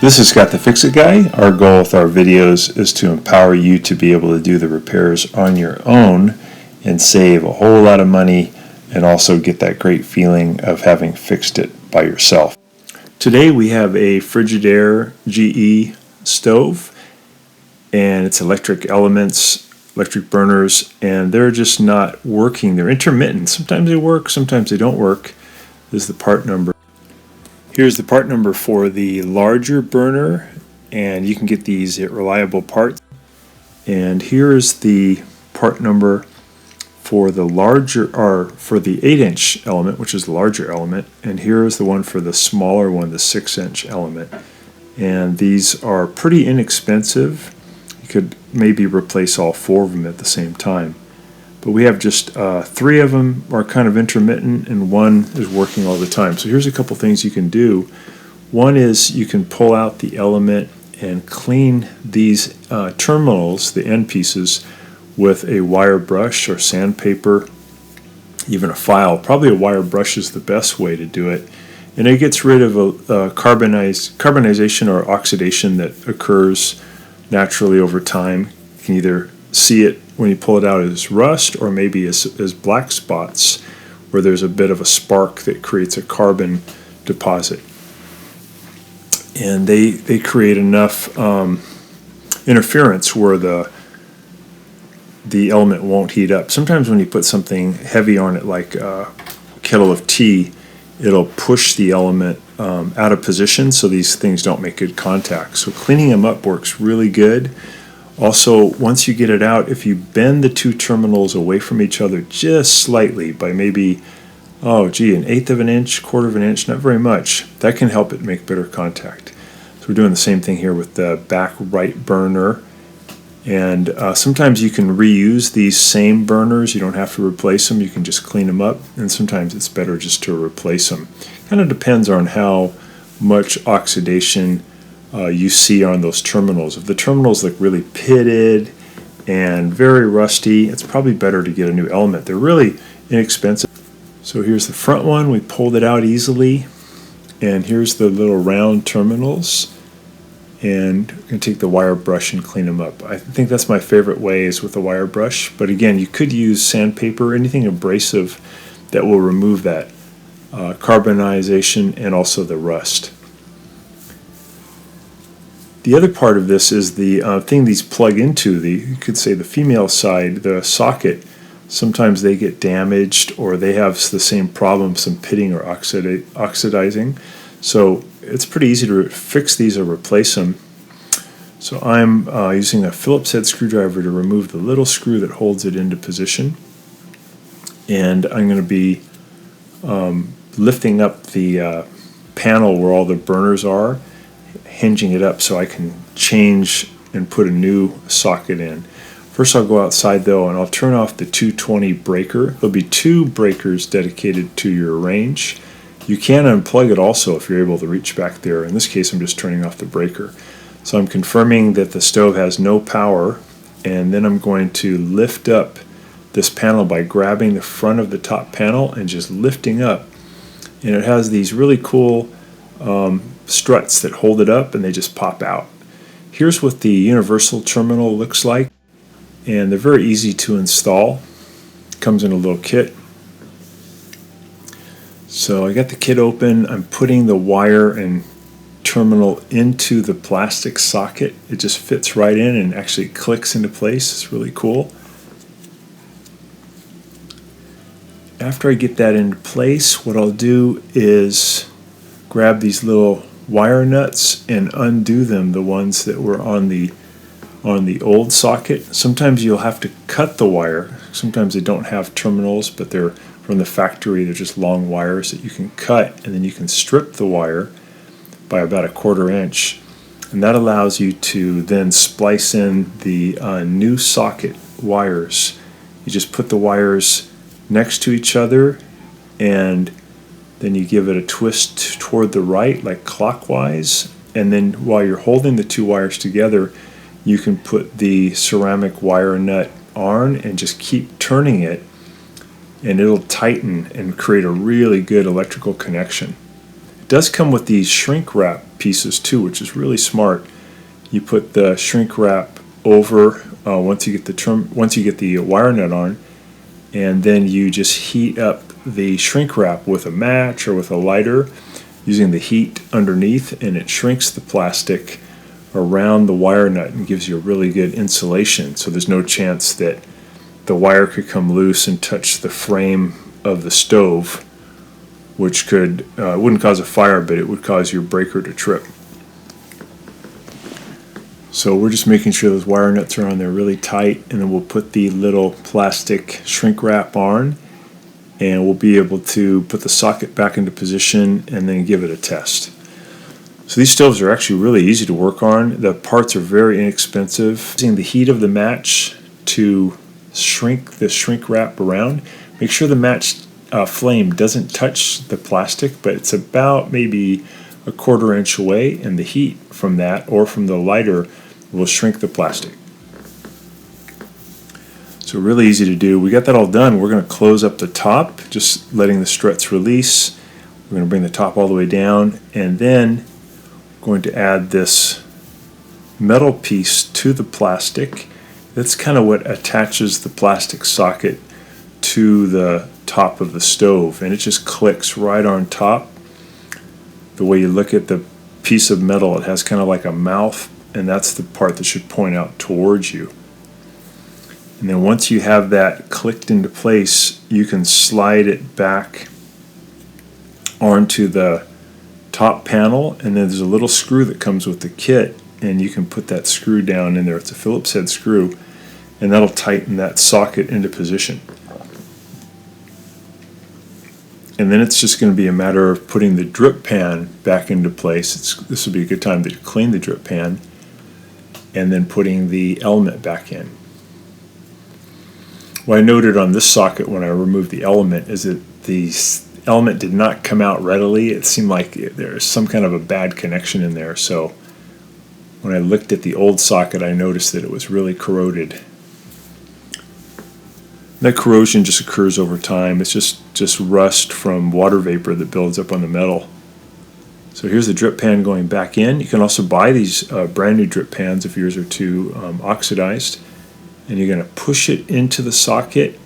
This is Scott the Fix-It Guy. Our goal with our videos is to empower you to be able to do the repairs on your own and save a whole lot of money and also get that great feeling of having fixed it by yourself. Today we have a Frigidaire GE stove, and it's electric elements, electric burners, and they're just not working. They're intermittent. Sometimes they work, sometimes they don't work. This is the part number. Here's the part number for the larger burner, and you can get these at Reliable Parts. And here is the part number for the larger, or for the 8-inch element, which is the larger element, and here is the one for the smaller one, the 6-inch element. And these are pretty inexpensive. You could maybe replace all 4 of them at the same time. But we have just 3 of them are kind of intermittent, and 1 is working all the time. So here's a couple things you can do. One is you can pull out the element and clean these terminals, the end pieces, with a wire brush or sandpaper, even a file. Probably a wire brush is the best way to do it. And it gets rid of a carbonization or oxidation that occurs naturally over time. You can either see it when you pull it out as rust, or maybe as black spots where there's a bit of a spark that creates a carbon deposit. And they create enough interference where the element won't heat up. Sometimes when you put something heavy on it, like a kettle of tea, it'll push the element out of position so these things don't make good contact. So cleaning them up works really good. Also, once you get it out, if you bend the 2 terminals away from each other just slightly by maybe, an 1/8 of an inch, 1/4 of an inch, not very much, that can help it make better contact. So we're doing the same thing here with the back right burner. And sometimes you can reuse these same burners. You don't have to replace them. You can just clean them up. And sometimes it's better just to replace them. Kind of depends on how much oxidation you see on those terminals. If the terminals look really pitted and very rusty, it's probably better to get a new element. They're really inexpensive. So here's the front one. We pulled it out easily. And here's the little round terminals. And I'm going to take the wire brush and clean them up. I think that's my favorite way, is with a wire brush. But again, you could use sandpaper, anything abrasive that will remove that carbonization and also the rust. The other part of this is the thing these plug into, you could say the female side, the socket. Sometimes they get damaged, or they have the same problem, some pitting or oxidizing. So it's pretty easy to fix these or replace them. So I'm using a Phillips head screwdriver to remove the little screw that holds it into position. And I'm going to be lifting up the panel where all the burners are, hinging it up so I can change and put a new socket in. First I'll go outside though, and I'll turn off the 220 breaker. There'll be 2 breakers dedicated to your range. You can unplug it also if you're able to reach back there. In this case, I'm just turning off the breaker. So I'm confirming that the stove has no power, and then I'm going to lift up this panel by grabbing the front of the top panel and just lifting up. And it has these really cool struts that hold it up, and they just pop out. Here's what the universal terminal looks like, and they're very easy to install. It comes in a little kit. So I got the kit open. I'm putting the wire and terminal into the plastic socket. It just fits right in and actually clicks into place. It's really cool. After I get that into place, what I'll do is grab these little wire nuts and undo them, the ones that were on the old socket. Sometimes you'll have to cut the wire. Sometimes they don't have terminals, but they're from the factory. They're just long wires that you can cut, and then you can strip the wire by about a 1/4 inch, and that allows you to then splice in the new socket wires. You just put the wires next to each other, and then you give it a twist toward the right, like clockwise, and then while you're holding the 2 wires together, you can put the ceramic wire nut on and just keep turning it, and it'll tighten and create a really good electrical connection. It does come with these shrink wrap pieces too, which is really smart. You put the shrink wrap over once you get the wire nut on, and then you just heat up the shrink wrap with a match or with a lighter using the heat underneath, and it shrinks the plastic around the wire nut and gives you a really good insulation, so there's no chance that the wire could come loose and touch the frame of the stove, which could wouldn't cause a fire, but it would cause your breaker to trip. So we're just making sure those wire nuts are on there really tight, and then we'll put the little plastic shrink wrap on, and we'll be able to put the socket back into position and then give it a test. So these stoves are actually really easy to work on. The parts are very inexpensive. Using the heat of the match to shrink the shrink wrap around. Make sure the match flame doesn't touch the plastic, but it's about maybe a 1/4 inch away, and the heat from that or from the lighter will shrink the plastic. So really easy to do. We got that all done. We're going to close up the top, just letting the struts release. We're going to bring the top all the way down, and then going to add this metal piece to the plastic. That's kind of what attaches the plastic socket to the top of the stove, and it just clicks right on top. The way you look at the piece of metal, it has kind of like a mouth, and that's the part that should point out towards you. And then once you have that clicked into place, you can slide it back onto the top panel, and then there's a little screw that comes with the kit, and you can put that screw down in there. It's a Phillips head screw, and that'll tighten that socket into position. And then it's just going to be a matter of putting the drip pan back into place. This will be a good time to clean the drip pan, and then putting the element back in. What I noted on this socket when I removed the element is that the element did not come out readily. It seemed like there's some kind of a bad connection in there. So when I looked at the old socket, I noticed that it was really corroded. That corrosion just occurs over time. It's just rust from water vapor that builds up on the metal. So here's the drip pan going back in. You can also buy these brand new drip pans if yours are too oxidized. And you're going to push it into the socket,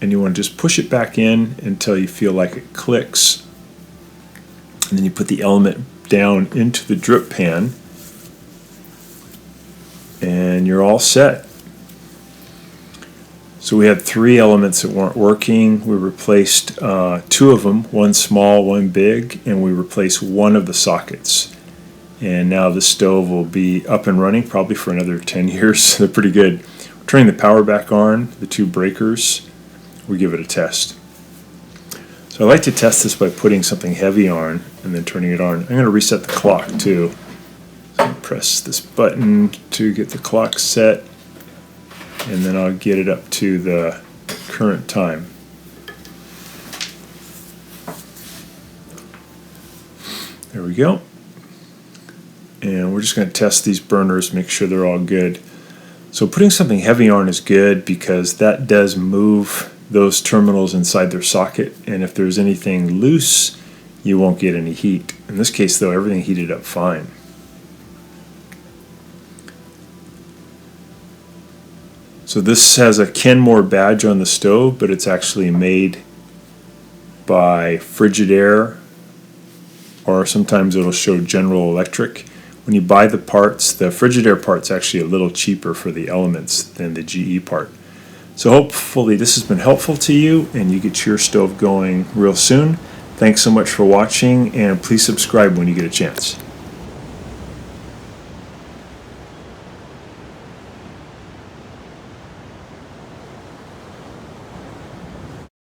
and you want to just push it back in until you feel like it clicks. And then you put the element down into the drip pan, and you're all set. So we had 3 elements that weren't working. We replaced 2 of them, one small, one big, and we replaced 1 of the sockets. And now the stove will be up and running probably for another 10 years. They're pretty good. We're turning the power back on, the 2 breakers. We give it a test. So I like to test this by putting something heavy on and then turning it on. I'm going to reset the clock too. So press this button to get the clock set, and then I'll get it up to the current time. There we go. And we're just going to test these burners, make sure they're all good. So putting something heavy on is good because that does move those terminals inside their socket, and if there's anything loose, you won't get any heat. In this case though, everything heated up fine. So this has a Kenmore badge on the stove, but it's actually made by Frigidaire, or sometimes it'll show General Electric. When you buy the parts, the Frigidaire part's actually a little cheaper for the elements than the GE part. So hopefully this has been helpful to you, and you get your stove going real soon. Thanks so much for watching, and please subscribe when you get a chance.